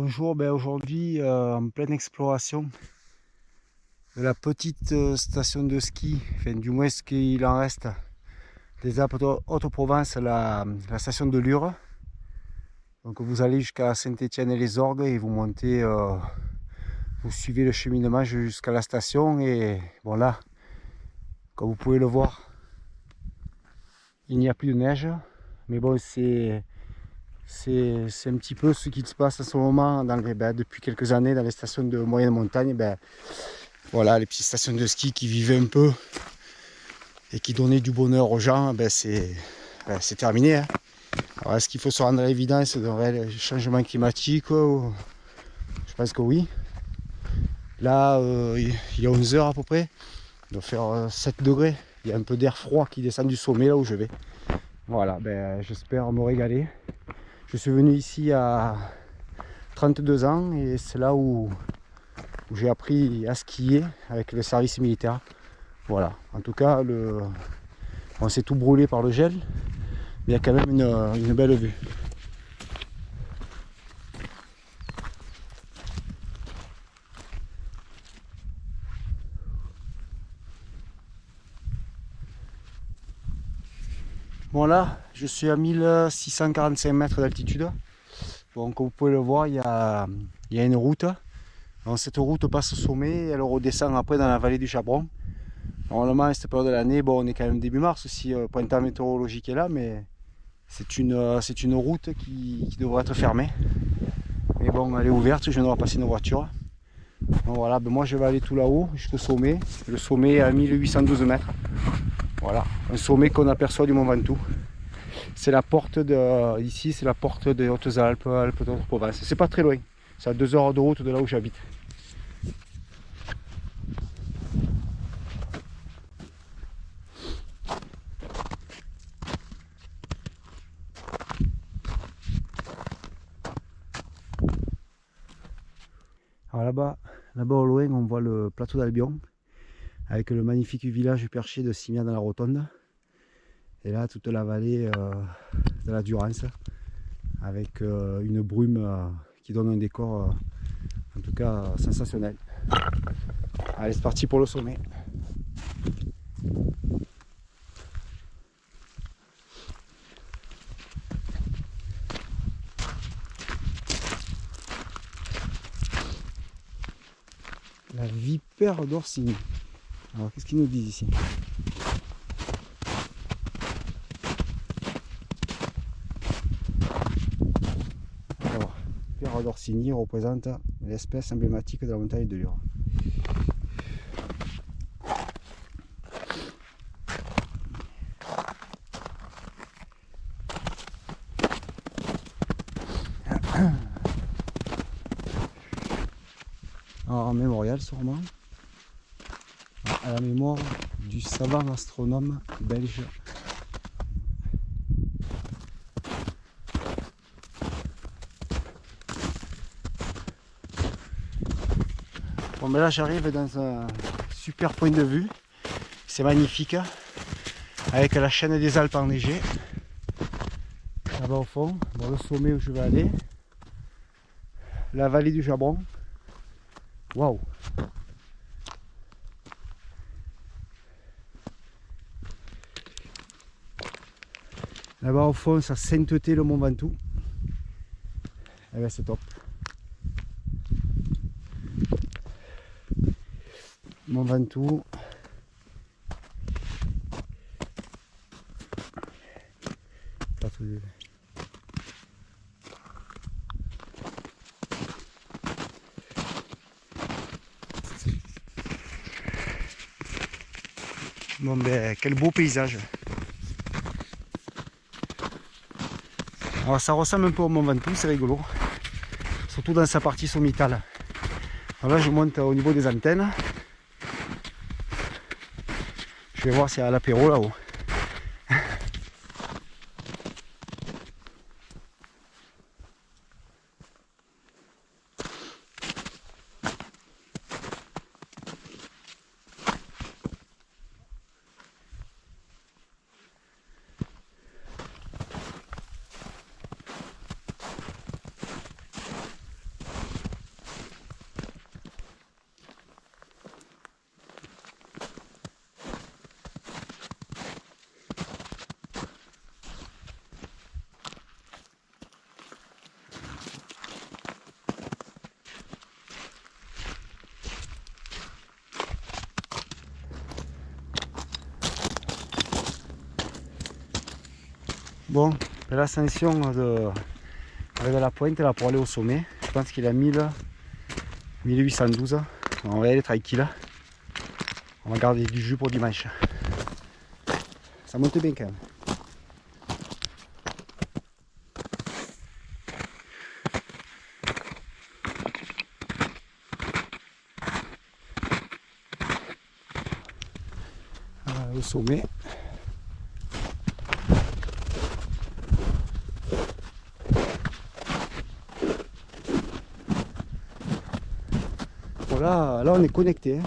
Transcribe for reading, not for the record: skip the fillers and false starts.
Bonjour, aujourd'hui en pleine exploration de la petite station de ski, enfin du moins ce qu'il en reste des Alpes Haute-Provence, la station de Lure. Donc vous allez jusqu'à Saint-Étienne-et-les-Orgues et vous montez, vous suivez le cheminement jusqu'à la station et bon là, comme vous pouvez le voir, il n'y a plus de neige, mais bon c'est un petit peu ce qui se passe en ce moment depuis quelques années dans les stations de moyenne montagne. Voilà, les petites stations de ski qui vivaient un peu et qui donnaient du bonheur aux gens, c'est terminé. Hein. Alors est-ce qu'il faut se rendre à l'évidence d'un réel changement climatique? Je pense que oui. Là, il y a 11 heures à peu près, il doit faire 7 degrés. Il y a un peu d'air froid qui descend du sommet là où je vais. Voilà, j'espère me régaler. Je suis venu ici à 32 ans et c'est là où j'ai appris à skier avec le service militaire. Voilà, en tout cas, on s'est tout brûlé par le gel, mais il y a quand même une belle vue. Bon là, je suis à 1645 mètres d'altitude. Bon, comme vous pouvez le voir, il y a une route. Donc, cette route passe au sommet et elle redescend après dans la vallée du Chabron. Normalement, à cette période de l'année, on est quand même début mars, si le printemps météorologique est là, mais c'est une route qui devrait être fermée. Mais bon, elle est ouverte, je viens de repasser une voiture. Donc voilà, moi je vais aller tout là-haut, jusqu'au sommet. Le sommet est à 1812 mètres. Voilà, un sommet qu'on aperçoit du Mont Ventoux. C'est la porte ici, c'est la porte des Hautes-Alpes, Alpes Haute-Provence. C'est pas très loin, c'est à 2 heures de route de là où j'habite. Alors là-bas au loin, on voit le plateau d'Albion avec le magnifique village perché de Simian dans la Rotonde. Et là, toute la vallée de la Durance avec une brume qui donne un décor en tout cas sensationnel. Allez, c'est parti pour le sommet. La vipère d'Orsini. Alors qu'est-ce qu'ils nous disent ici? Alors, vipère d'Orsini représente l'espèce emblématique de la montagne de Lure. Alors, un mémorial sûrement à la mémoire du savant astronome belge bon, là j'arrive dans un super point de vue, c'est magnifique avec la chaîne des Alpes enneigée là-bas au fond, le sommet où je vais aller, la vallée du Chabron. Waouh! Là-bas au fond, sa sainteté, le Mont Ventoux. Eh bien, c'est top. Mont Ventoux. Pas tout de... Bon, quel beau paysage. Alors ça ressemble un peu au Mont Ventoux, c'est rigolo. Surtout dans sa partie sommitale. Alors là je monte au niveau des antennes. Je vais voir s'il y a l'apéro là-haut. Bon, l'ascension avec la pointe là pour aller au sommet, je pense qu'il est à 1812. On va y aller tranquille. On va garder du jus pour dimanche. Ça monte bien quand même. Voilà, au sommet. Voilà, là on est connecté. Hein.